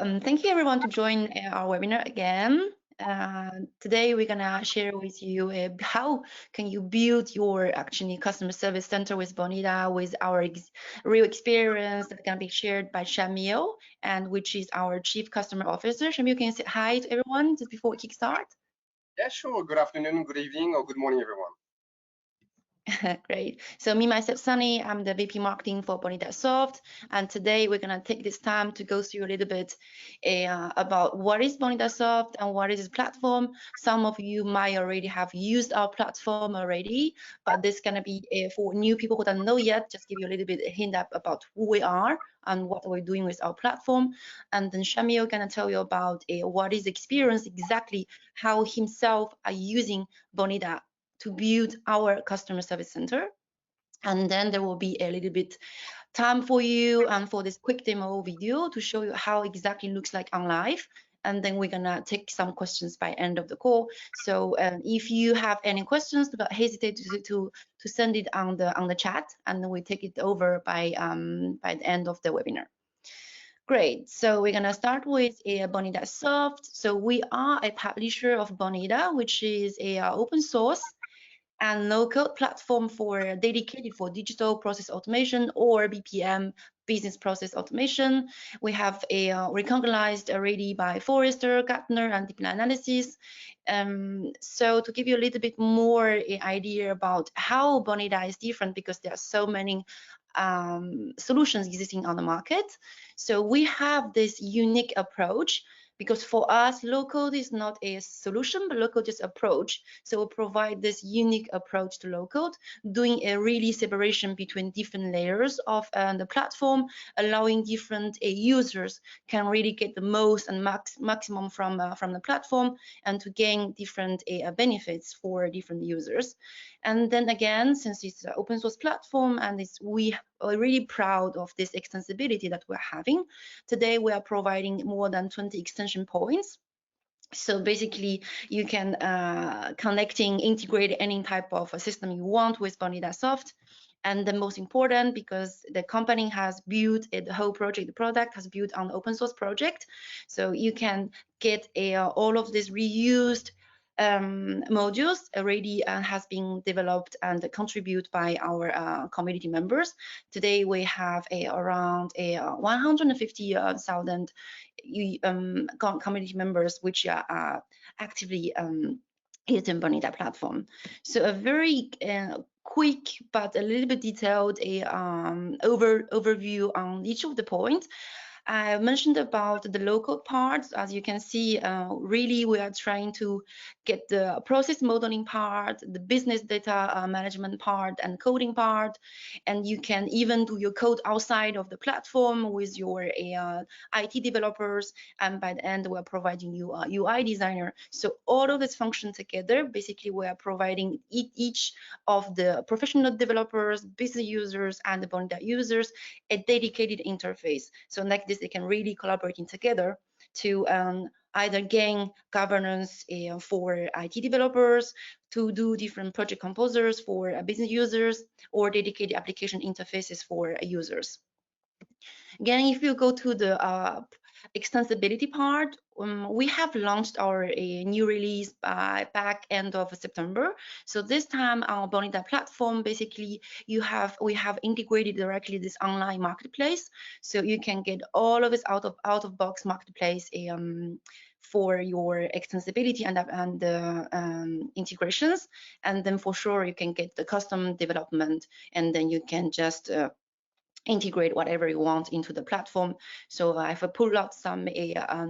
thank you everyone to join our webinar again. Today we're gonna share with you how can you build your actually customer service center with Bonita with our real experience that can be shared by Shamil, and which is our Chief Customer Officer. Shamil, can you say hi to everyone just before we kick start? Yeah, sure. Good afternoon, good evening, or good morning, everyone. Great. So me, myself, Sunny, I'm the VP Marketing for Bonita Soft. And today we're going to take this time to go through a little bit about what is Bonita Soft and what is this platform. Some of you might already have used our platform already, but this is going to be for new people who don't know yet, just give you a little bit a hint up about who we are and what we're doing with our platform. And then Shamil going to tell you about what is the experience exactly, how himself are using Bonita to build our customer service center. And then there will be a little bit time for you and for this quick demo video to show you how exactly looks like on live. And then we're gonna take some questions by end of the call. So if you have any questions, don't hesitate to send it on the chat, and then we take it over by the end of the webinar. Great. So we're gonna start with Bonita Soft. So we are a publisher of Bonita, which is a open source and no-code platform dedicated for digital process automation, or BPM, business process automation. We have recognized already by Forrester, Gartner, and Deep Analysis. So to give you a little bit more idea about how Bonita is different, because there are so many solutions existing on the market. So we have this unique approach, because for us, low-code is not a solution, but low-code is approach. So we provide this unique approach to low-code, doing a really separation between different layers of the platform, allowing different users can really get the most and maximum from the platform, and to gain different benefits for different users. And then again, since it's an open source platform, and we are really proud of this extensibility that we're having. Today, we are providing more than 20 extension points. So basically, you can integrate any type of a system you want with Bonita Soft. And the most important, because the company has built the whole project, the product has built on open source project. So you can get all of this reused modules already has been developed and contributed by our community members. Today we have around 150,000 community members which are actively using Bonita platform. So a very quick but a little bit detailed overview on each of the points. I mentioned about the local parts. As you can see, really we are trying to get the process modeling part, the business data management part, and coding part. And you can even do your code outside of the platform with your IT developers. And by the end, we're providing you a UI designer. So all of this function together, basically we are providing each of the professional developers, business users, and the Bonita users a dedicated interface. So like this, they can really collaborating together to either gain governance for IT developers, to do different project composers for business users, or dedicated application interfaces for users. Again, if you go to the extensibility part, we have launched our new release by back end of September. So this time our Bonita platform, basically we have integrated directly this online marketplace, so you can get all of this out of box marketplace for your extensibility and integrations, and then for sure you can get the custom development, and then you can just integrate whatever you want into the platform. So I've pulled out some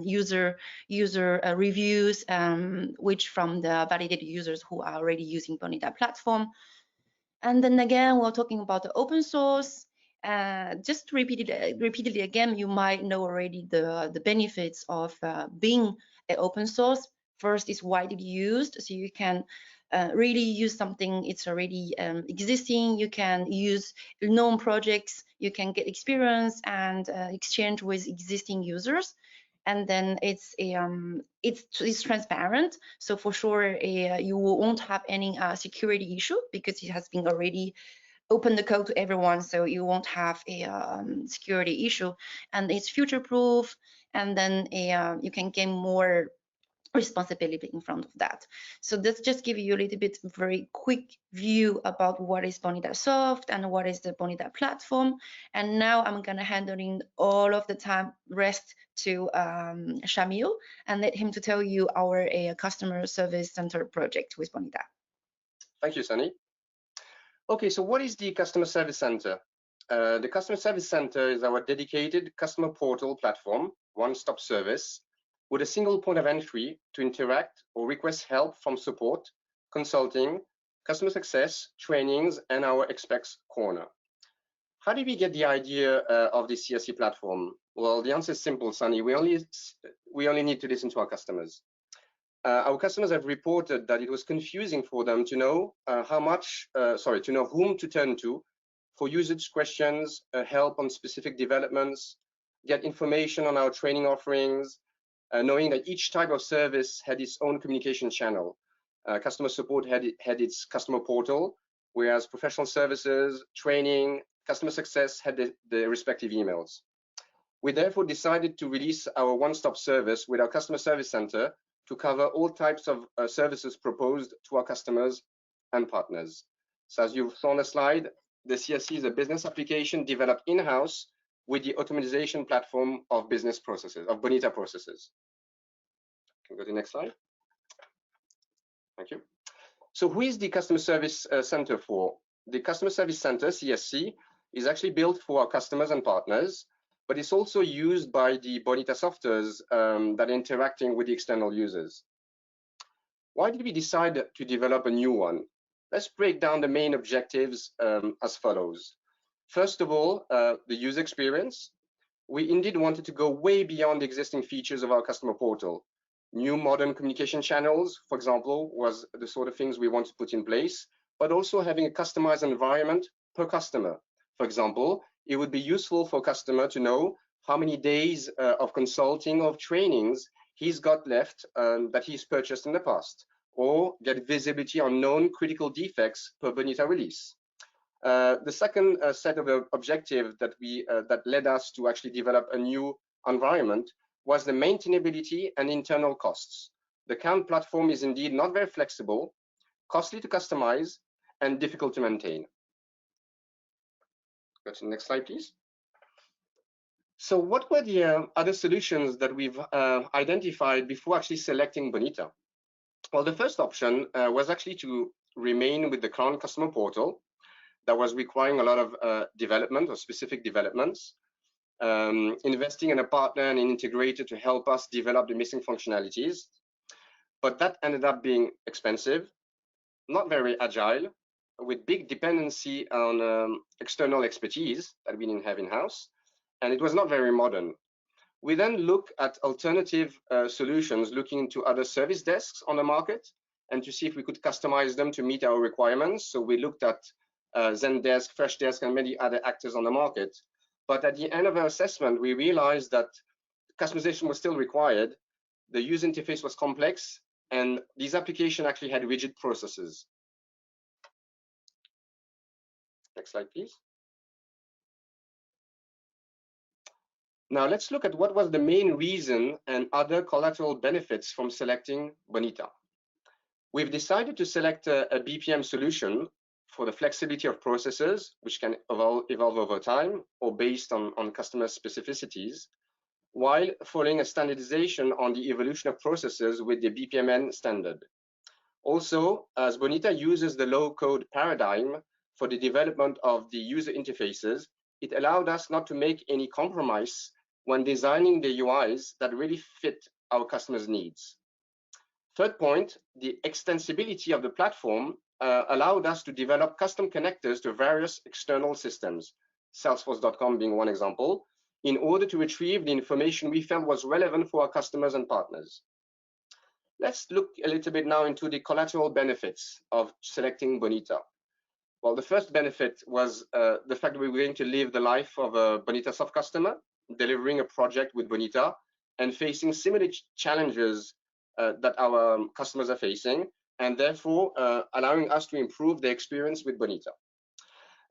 user reviews, which from the validated users who are already using Bonita platform. And then again, we're talking about the open source. Just repeatedly again, you might know already the benefits of being an open source. First, is widely used, so you can really use something it's already existing. You can use known projects, you can get experience and exchange with existing users. And then it's transparent, so for sure you won't have any security issue, because it has been already open the code to everyone, so you won't have a security issue. And it's future proof, and then you can gain more responsibility in front of that. So let's just give you a little bit very quick view about what is Bonita Soft and what is the Bonita platform. And now I'm gonna hand in all of the time rest to Shamil and let him to tell you our customer service center project with Bonita. Thank you, Sunny. Okay, so what is the Customer Service Center? The Customer Service Center is our dedicated customer portal platform, one-stop service, with a single point of entry to interact or request help from support, consulting, customer success, trainings, and our experts corner. How did we get the idea of the CSC platform? Well, the answer is simple, Sunny. We only need to listen to our customers. Our customers have reported that it was confusing for them to know to know whom to turn to for usage questions, help on specific developments, get information on our training offerings, knowing that each type of service had its own communication channel. Customer support had its customer portal, whereas professional services, training, customer success had the respective emails. We therefore decided to release our one-stop service with our customer service center to cover all types of services proposed to our customers and partners. So as you saw on the slide, the CSC is a business application developed in-house with the automation platform of business processes, of Bonita processes. Can we go to the next slide? Thank you. So who is the Customer Service Center for? The Customer Service Center, CSC, is actually built for our customers and partners, but it's also used by the Bonita softwares that are interacting with the external users. Why did we decide to develop a new one? Let's break down the main objectives as follows. First of all, the user experience. We indeed wanted to go way beyond the existing features of our customer portal. New modern communication channels, for example, was the sort of things we want to put in place, but also having a customized environment per customer. For example, it would be useful for a customer to know how many days of consulting or trainings he's got left that he's purchased in the past, or get visibility on known critical defects per Bonita release. The second set of objectives that led us to actually develop a new environment was the maintainability and internal costs. The current platform is indeed not very flexible, costly to customize, and difficult to maintain. Go to the next slide, please. So what were the other solutions that we've identified before actually selecting Bonita? Well, the first option was actually to remain with the current customer portal that was requiring a lot of development or specific developments, investing in a partner and an integrator to help us develop the missing functionalities. But that ended up being expensive, not very agile, with big dependency on external expertise that we didn't have in-house, and it was not very modern. We then looked at alternative solutions, looking into other service desks on the market and to see if we could customize them to meet our requirements. So we looked at Zendesk, Freshdesk, and many other actors on the market. But at the end of our assessment, we realized that customization was still required, the user interface was complex, and these applications actually had rigid processes. Next slide, please. Now let's look at what was the main reason and other collateral benefits from selecting Bonita. We've decided to select a BPM solution for the flexibility of processes, which can evolve over time or based on customer specificities, while following a standardization on the evolution of processes with the BPMN standard. Also, as Bonita uses the low-code paradigm for the development of the user interfaces, it allowed us not to make any compromise when designing the UIs that really fit our customers' needs. Third point, the extensibility of the platform allowed us to develop custom connectors to various external systems, Salesforce.com being one example, in order to retrieve the information we felt was relevant for our customers and partners. Let's look a little bit now into the collateral benefits of selecting Bonita. Well, the first benefit was the fact that we were going to live the life of a Bonita Soft customer, delivering a project with Bonita and facing similar challenges that our customers are facing, and therefore allowing us to improve the experience with Bonita.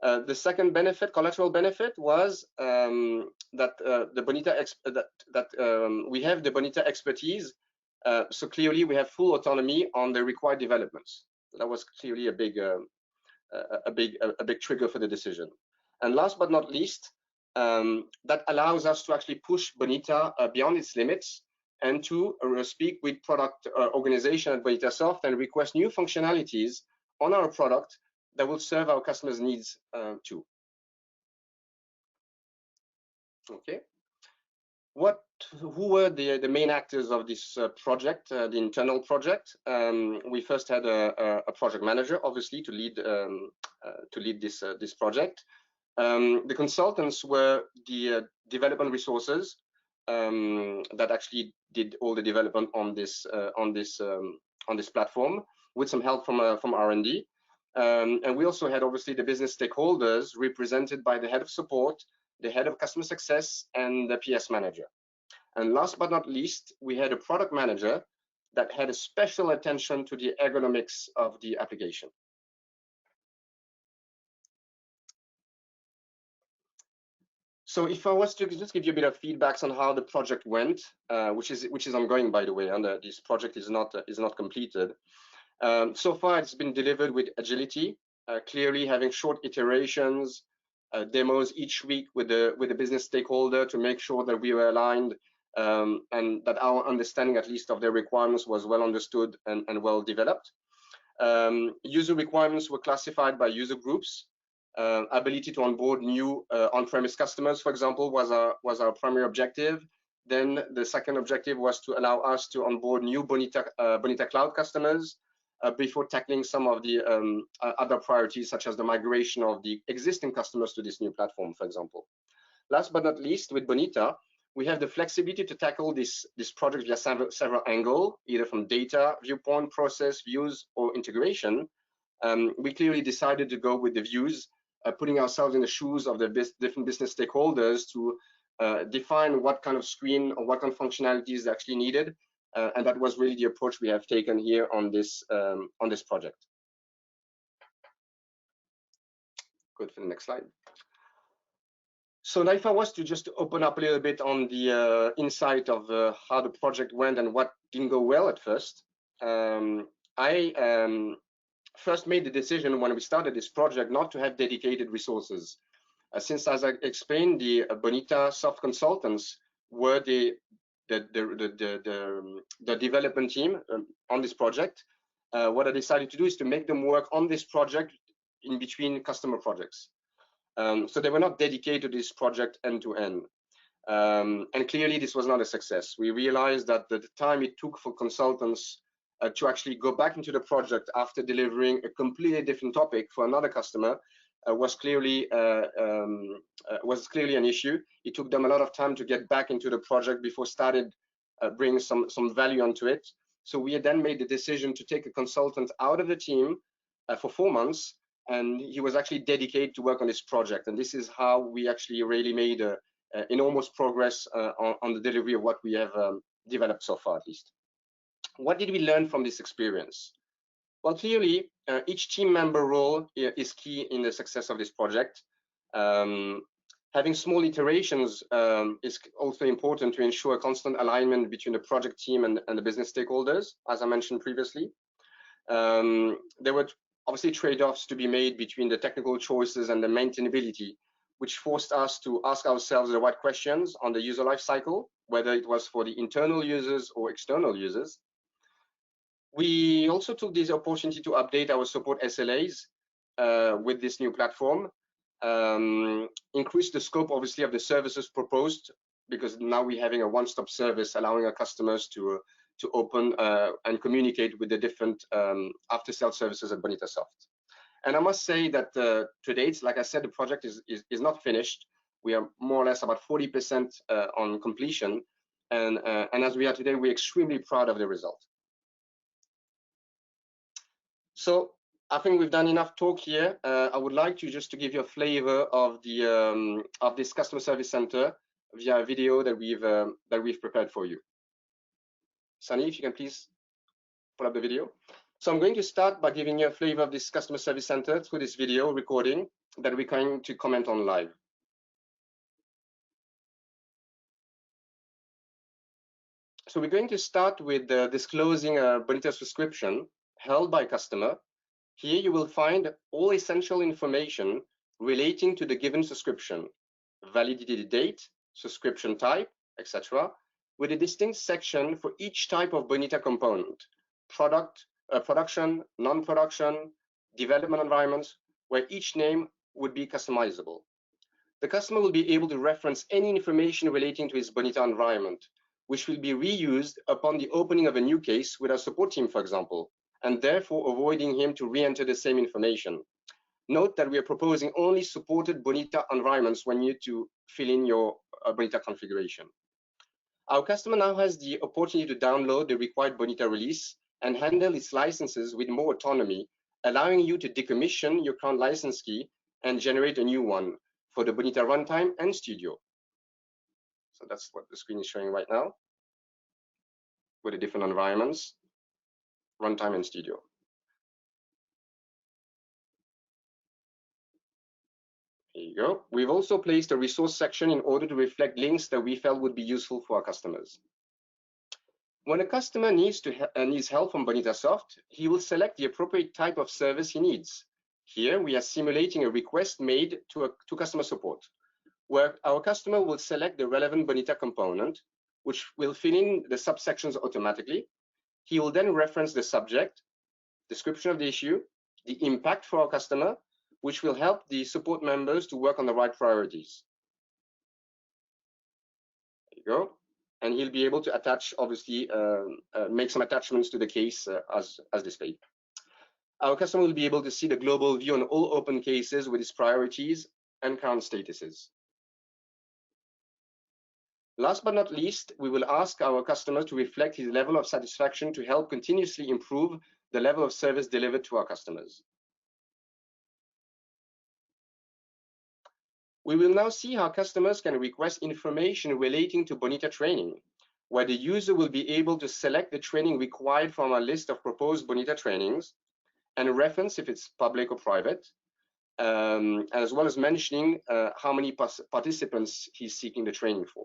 The second benefit, collateral benefit, was that the Bonita we have the Bonita expertise. So clearly, we have full autonomy on the required developments. That was clearly a big trigger for the decision. And last but not least, that allows us to actually push Bonita beyond its limits and to speak with product organization at Bonita Soft and request new functionalities on our product that will serve our customers' needs too. Okay. Who were the main actors of this project, the internal project? We first had a project manager, obviously, to lead this project. The consultants were the development resources that actually did all the development on this platform, with some help from R&D. And we also had obviously the business stakeholders represented by the head of support, the head of customer success, and the PS manager. And last but not least, we had a product manager that had a special attention to the ergonomics of the application. So if I was to just give you a bit of feedback on how the project went, which is ongoing, by the way, and this project is not completed. So far, it's been delivered with agility, clearly having short iterations, demos each week with the business stakeholder to make sure that we were aligned and that our understanding, at least, of their requirements was well understood and well developed. User requirements were classified by user groups. Ability to onboard new on-premise customers, for example, was our primary objective. Then the second objective was to allow us to onboard new Bonita Cloud customers before tackling some of the other priorities, such as the migration of the existing customers to this new platform, for example. Last but not least, with Bonita, we have the flexibility to tackle this project via several angles, either from data viewpoint, process, views, or integration. We clearly decided to go with the views, putting ourselves in the shoes of the different business stakeholders to define what kind of screen or what kind of functionality is actually needed. And that was really the approach we have taken here on this project. Good, for the next slide. So now if I was to just open up a little bit on the insight of how the project went and what didn't go well at first, I first made the decision when we started this project not to have dedicated resources. Since, as I explained, the Bonita Soft consultants were the development team on this project, what I decided to do is to make them work on this project in between customer projects. So they were not dedicated to this project end to end. And clearly this was not a success. We realized that the time it took for consultants to actually go back into the project after delivering a completely different topic for another customer was clearly an issue. It took them a lot of time to get back into the project before started bringing some value onto it. So we then made the decision to take a consultant out of the team for 4 months, and he was actually dedicated to work on this project. And this is how we actually really made enormous progress on the delivery of what we have developed so far, at least. What did we learn from this experience? Well, clearly, each team member role is key in the success of this project. Having small iterations is also important to ensure constant alignment between the project team and the business stakeholders, as I mentioned previously. There were obviously trade-offs to be made between the technical choices and the maintainability, which forced us to ask ourselves the right questions on the user life cycle, whether it was for the internal users or external users. We also took this opportunity to update our support SLAs with this new platform, increase the scope, obviously, of the services proposed, because now we're having a one-stop service allowing our customers to open and communicate with the different after-sale services at Bonita Soft. And I must say that to date, like I said, the project is not finished. We are more or less about 40% on completion, and as we are today, we're extremely proud of the result. So I think we've done enough talk here. I would like to just to give you a flavor of the of this customer service center via a video that we've prepared for you. Sunny, if you can please pull up the video. So I'm going to start by giving you a flavor of this customer service center through this video recording that we're going to comment on live. So we're going to start with disclosing a Bonita subscription held by customer. Here you will find all essential information relating to the given subscription, validity date, subscription type, etc., with a distinct section for each type of Bonita component, production, non-production, development environments, where each name would be customizable. The customer will be able to reference any information relating to his Bonita environment, which will be reused upon the opening of a new case with our support team, for example, and therefore avoiding him to re-enter the same information. Note that we are proposing only supported Bonita environments when you need to fill in your Bonita configuration. Our customer now has the opportunity to download the required Bonita release and handle its licenses with more autonomy, allowing you to decommission your current license key and generate a new one for the Bonita Runtime and Studio. So that's what the screen is showing right now with the different environments, Runtime and Studio. Here you go. We've also placed a resource section in order to reflect links that we felt would be useful for our customers. When a customer needs help from Bonita Soft, he will select the appropriate type of service he needs. Here we are simulating a request made to customer support, where our customer will select the relevant Bonita component, which will fill in the subsections automatically. He will then reference the subject, description of the issue, the impact for our customer, which will help the support members to work on the right priorities. There you go. And he'll be able to attach, obviously, make some attachments to the case as displayed. Our customer will be able to see the global view on all open cases with its priorities and current statuses. Last but not least, we will ask our customer to reflect his level of satisfaction to help continuously improve the level of service delivered to our customers. We will now see how customers can request information relating to Bonita training, where the user will be able to select the training required from our list of proposed Bonita trainings and reference if it's public or private, as well as mentioning how many participants he's seeking the training for.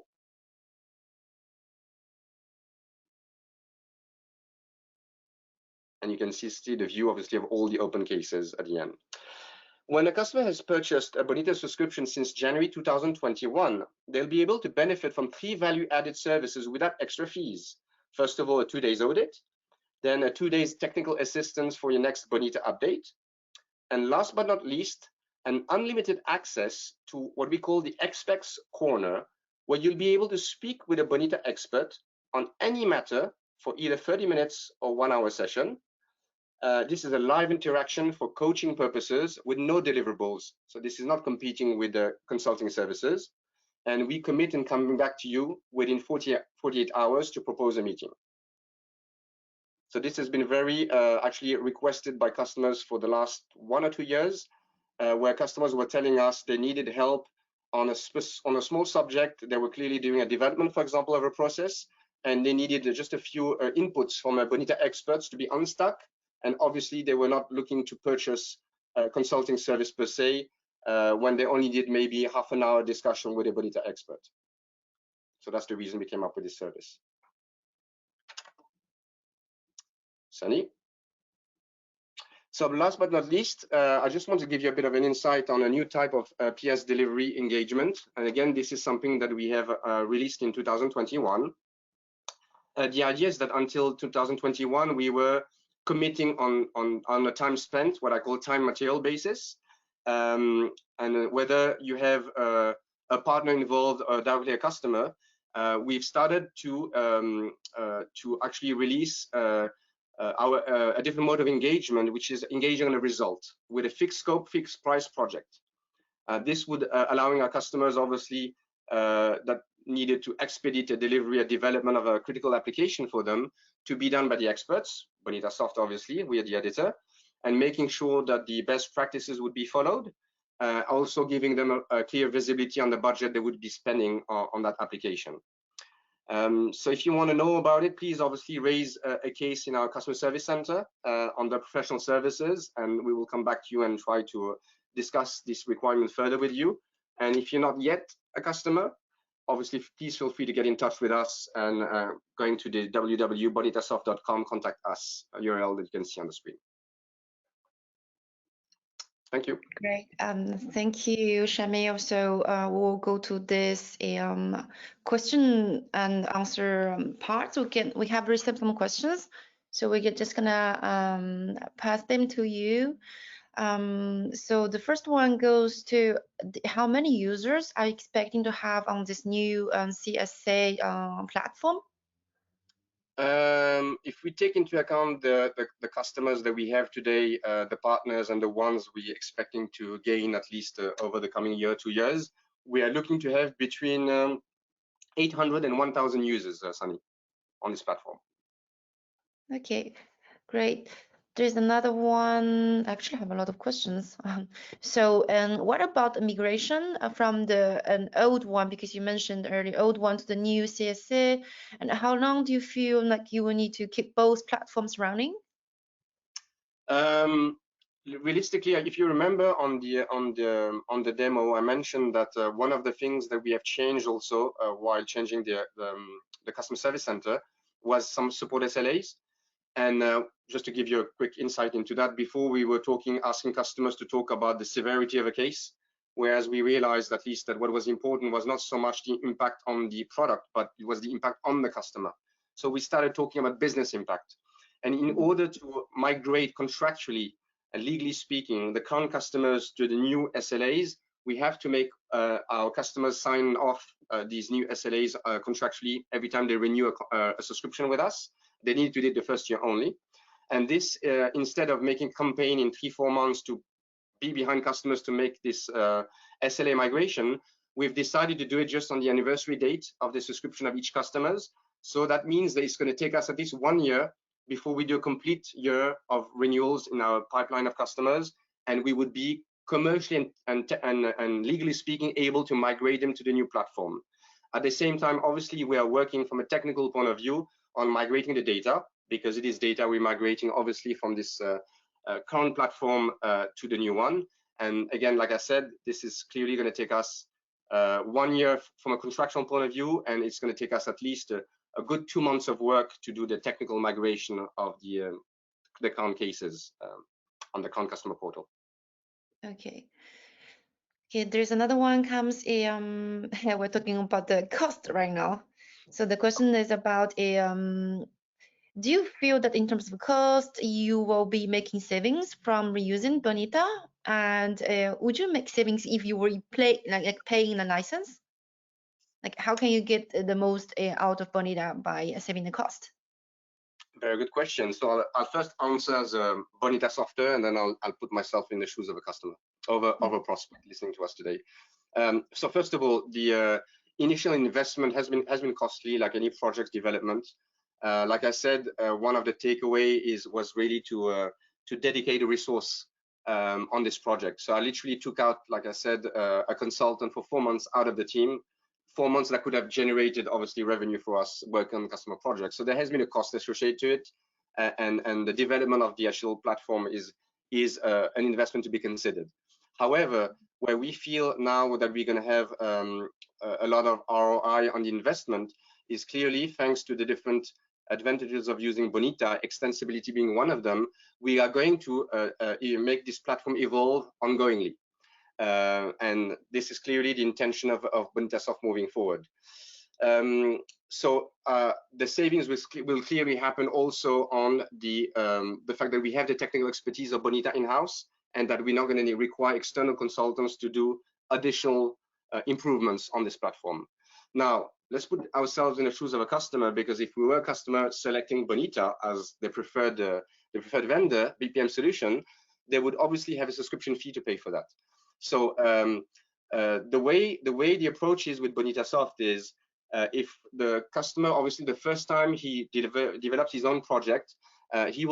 And you can see the view, obviously, of all the open cases at the end. When a customer has purchased a Bonita subscription since January 2021, they'll be able to benefit from 3 value-added services without extra fees. First of all, a 2-day audit, then a 2-day technical assistance for your next Bonita update, and last but not least, an unlimited access to what we call the Experts Corner, where you'll be able to speak with a Bonita expert on any matter for either 30 minutes or 1-hour session. This is a live interaction for coaching purposes with no deliverables. So this is not competing with the consulting services. And we commit in coming back to you within 48 hours to propose a meeting. So this has been very actually requested by customers for the last 1 or 2 years, where customers were telling us they needed help on a small subject. They were clearly doing a development, for example, of a process, and they needed just a few inputs from a Bonita experts to be unstuck. And obviously, they were not looking to purchase a consulting service per se, when they only did maybe half an hour discussion with a Bonita expert. So that's the reason we came up with this service. Sunny. So last but not least, I just want to give you a bit of an insight on a new type of PS delivery engagement. And again, this is something that we have released in 2021. The idea is that until 2021, we were committing on a time spent, what I call time material basis, and whether you have a partner involved or directly a customer, we've started to actually release a different mode of engagement, which is engaging on a result with a fixed scope, fixed price project. This would allowing our customers, obviously, that needed to expedite a delivery, a development of a critical application for them to be done by the experts, Bonita Soft, obviously, we are the editor, and making sure that the best practices would be followed, also giving them a clear visibility on the budget they would be spending on that application. So if you want to know about it, please obviously raise a case in our customer service center under professional services, and we will come back to you and try to discuss this requirement further with you. And if you're not yet a customer, obviously please feel free to get in touch with us and going to the www.bonitasoft.com, contact us, URL that you can see on the screen. Thank you. Great. Thank you, Shami. So we'll go to this question and answer part. We have received some questions, so we're just gonna pass them to you. So the first one goes to how many users are you expecting to have on this new CSA platform? If we take into account the customers that we have today, the partners and the ones we're expecting to gain at least over the coming year, 2 years, we are looking to have between 800 and 1,000 users, Sunny, on this platform. Okay, great. There's another one. Actually, I have a lot of questions. So, and what about migration from an old one, because you mentioned earlier, old one to the new CSA, and how long do you feel like you will need to keep both platforms running? Realistically, if you remember on the demo, I mentioned that one of the things that we have changed also while changing the customer service center was some support SLAs. And just to give you a quick insight into that, before we were asking customers to talk about the severity of a case, whereas we realized at least that what was important was not so much the impact on the product, but it was the impact on the customer. So we started talking about business impact. And in order to migrate contractually and legally speaking, the current customers to the new SLAs, we have to make our customers sign off these new SLAs contractually every time they renew a subscription with us. They need to do it the first year only. And this, instead of making campaign in 3-4 months to be behind customers to make this SLA migration, we've decided to do it just on the anniversary date of the subscription of each customers. So that means that it's going to take us at least 1 year before we do a complete year of renewals in our pipeline of customers, and we would be commercially and legally speaking able to migrate them to the new platform. At the same time, obviously, we are working from a technical point of view on migrating the data, because it is data we're migrating obviously from this current platform to the new one. And again, like I said, this is clearly going to take us 1 year from a contractual point of view, and it's going to take us at least a good 2 months of work to do the technical migration of the current cases on the current customer portal. Okay. Okay, there's another one comes, we're talking about the cost right now. So the question is about do you feel that in terms of cost, you will be making savings from reusing Bonita? And would you make savings if you were paying a license? Like, how can you get the most out of Bonita by saving the cost? Very good question. So I'll first answer as a Bonita software, and then I'll put myself in the shoes of a customer, of a prospect listening to us today. So first of all, the initial investment has been costly, like any project development. Like I said, one of the takeaway was really to dedicate a resource on this project. So I literally took out, like I said, a consultant for 4 months out of the team. 4 months that could have generated obviously revenue for us working on customer projects. So there has been a cost associated to it, and the development of the actual platform is an investment to be considered. However, where we feel now that we're going to have a lot of ROI on the investment is clearly thanks to the different advantages of using Bonita, extensibility being one of them. We are going to make this platform evolve ongoingly. And this is clearly the intention of Bonita Soft moving forward. So the savings will clearly happen also on the fact that we have the technical expertise of Bonita in-house, and that we're not going to require external consultants to do additional improvements on this platform. Now, let's put ourselves in the shoes of a customer, because if we were a customer selecting Bonita as the preferred vendor, BPM solution, they would obviously have a subscription fee to pay for that. So the way the approach is with Bonita Soft is if the customer, obviously the first time he develops his own project, he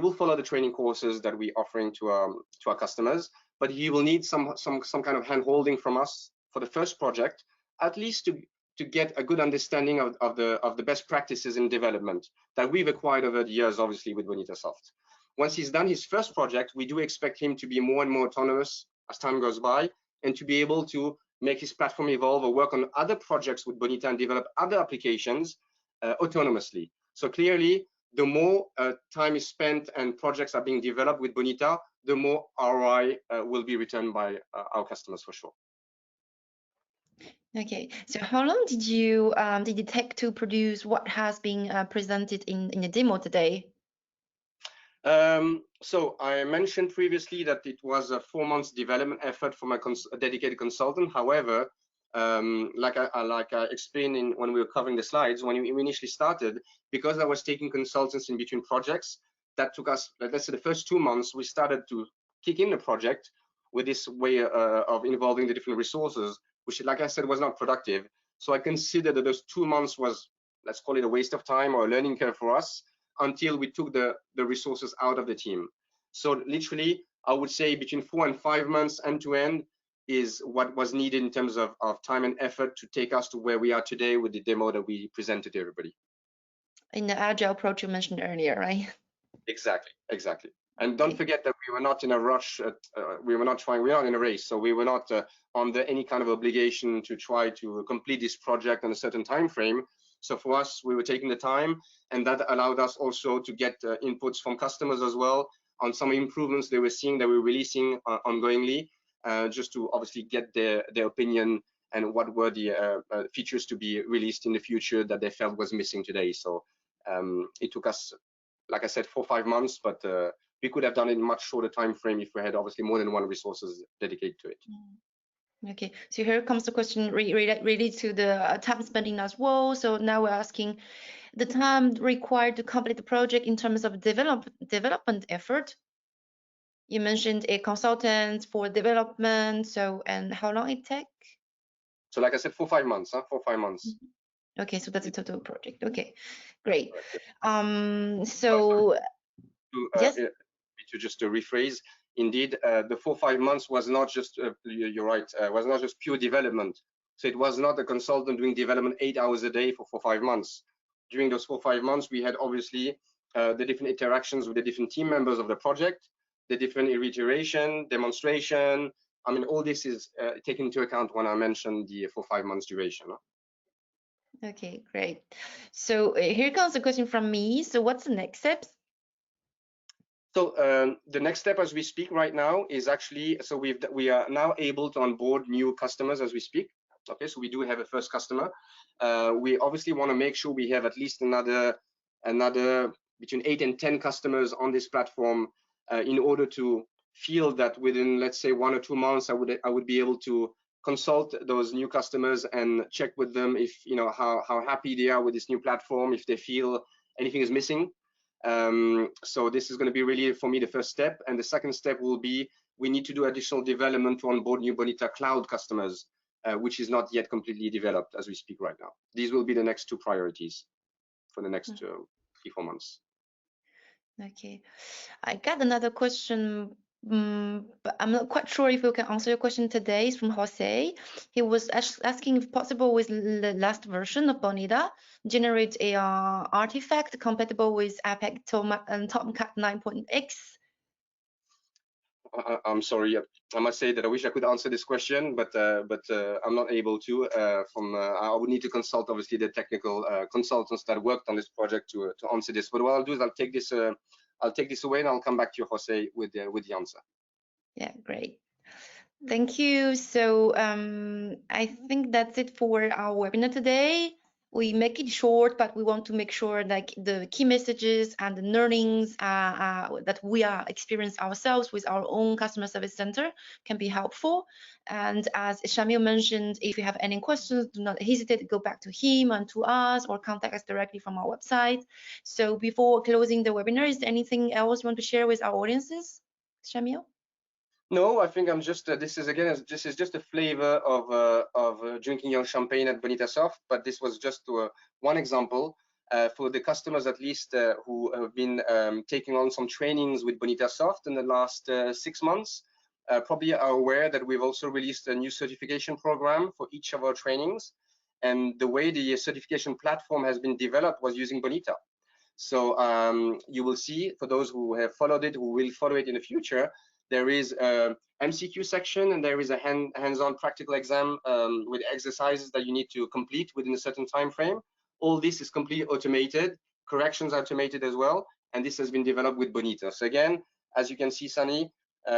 will follow the training courses that we're offering to our customers, but he will need some kind of hand holding from us for the first project, at least to get a good understanding of the best practices in development that we've acquired over the years, obviously with Bonita Soft. Once he's done his first project, we do expect him to be more and more autonomous as time goes by, and to be able to make his platform evolve or work on other projects with Bonita and develop other applications autonomously. So clearly, the more time is spent and projects are being developed with Bonita, the more ROI will be returned by our customers for sure. Okay, so how long did it take to produce what has been presented in the demo today? So I mentioned previously that it was a 4 months development effort from a dedicated consultant. However, like I explained when we were covering the slides, when we initially started, because I was taking consultants in between projects, that took us, let's say, the first 2 months, we started to kick in the project with this way of involving the different resources, which, like I said, was not productive. So I consider that those 2 months was, let's call it a waste of time or a learning curve for us, until we took the resources out of the team. So literally, I would say between 4 and 5 months end to end is what was needed in terms of time and effort to take us to where we are today with the demo that we presented to everybody. In the Agile approach you mentioned earlier, right? Exactly. And don't forget that we were not in a rush. We were not in a race. So we were not under any kind of obligation to try to complete this project in a certain time frame. So for us, we were taking the time, and that allowed us also to get inputs from customers as well on some improvements they were seeing that we're releasing ongoingly, just to obviously get their opinion and what were the features to be released in the future that they felt was missing today. So it took us, like I said, 4 or 5 months, but we could have done it in much shorter time frame if we had obviously more than one resources dedicated to it. Okay, so here comes the question related to the time spending as well. So now we're asking the time required to complete the project in terms of development effort. You mentioned a consultant for development, so, and how long it take? So like I said, 4 or 5 months, 4 or 5 months. Okay, so that's a total project. Okay, great. So yes. To just to rephrase, indeed, the 4 or 5 months was not just, you're right, was not just pure development. So it was not a consultant doing development 8 hours a day for 4 or 5 months. During those 4 or 5 months, we had obviously the different interactions with the different team members of the project, the different iteration, demonstration. I mean, all this is taken into account when I mentioned the 4 or 5 months duration. Okay, great. So here comes a question from me. So what's the next steps? So the next step as we speak right now is actually, so we are now able to onboard new customers as we speak. Okay, so we do have a first customer. We obviously want to make sure we have at least another between 8 and 10 customers on this platform in order to feel that within, let's say, 1 or 2 months, I would be able to consult those new customers and check with them if, you know, how happy they are with this new platform, if they feel anything is missing. So this is going to be really, for me, the first step. And the second step will be, we need to do additional development to onboard new Bonita Cloud customers, which is not yet completely developed as we speak right now. These will be the next 2 priorities for the next 3 or 4 months. Okay, I got another question, but I'm not quite sure if we can answer your question today. It's from Jose. He was asking if possible with the last version of Bonita, generate a artifact compatible with Apex Tomcat 9.x. I'm sorry, I must say that I wish I could answer this question, but I'm not able to. I would need to consult obviously the technical consultants that worked on this project to answer this. But what I'll do is I'll take this away and I'll come back to you, Jose, with the answer. Yeah, great. Thank you. So I think that's it for our webinar today. We make it short, but we want to make sure like the key messages and the learnings that we are experiencing ourselves with our own customer service center can be helpful. And as Shamil mentioned, if you have any questions, do not hesitate to go back to him and to us or contact us directly from our website. So before closing the webinar, is there anything else you want to share with our audiences, Shamil? No, I think I'm just. This is just a flavor of drinking your champagne at Bonita Soft. But this was just one example for the customers, at least, who have been taking on some trainings with Bonita Soft in the last 6 months. Probably are aware that we've also released a new certification program for each of our trainings. and the way the certification platform has been developed was using Bonita. So you will see, for those who have followed it, who will follow it in the future, there is a MCQ section and there is a hands-on practical exam with exercises that you need to complete within a certain time frame. All this is completely automated, corrections are automated as well, and this has been developed with Bonita. So again, as you can see, Sunny,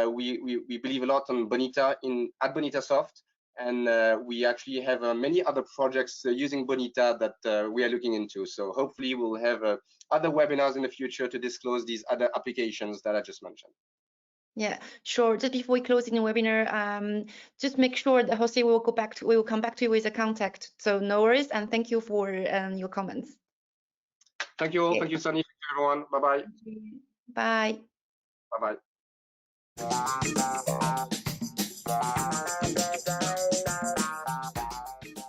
we believe a lot on Bonita at Bonita Soft, and we actually have many other projects using Bonita that we are looking into. So hopefully we'll have other webinars in the future to disclose these other applications that I just mentioned. Yeah, sure. Just before we close in the webinar, just make sure that Jose will we will come back to you with a contact. So no worries, and thank you for your comments. Thank you all. Okay. Thank you, Sunny. Thank you, everyone. Bye-bye. Bye. Bye-bye.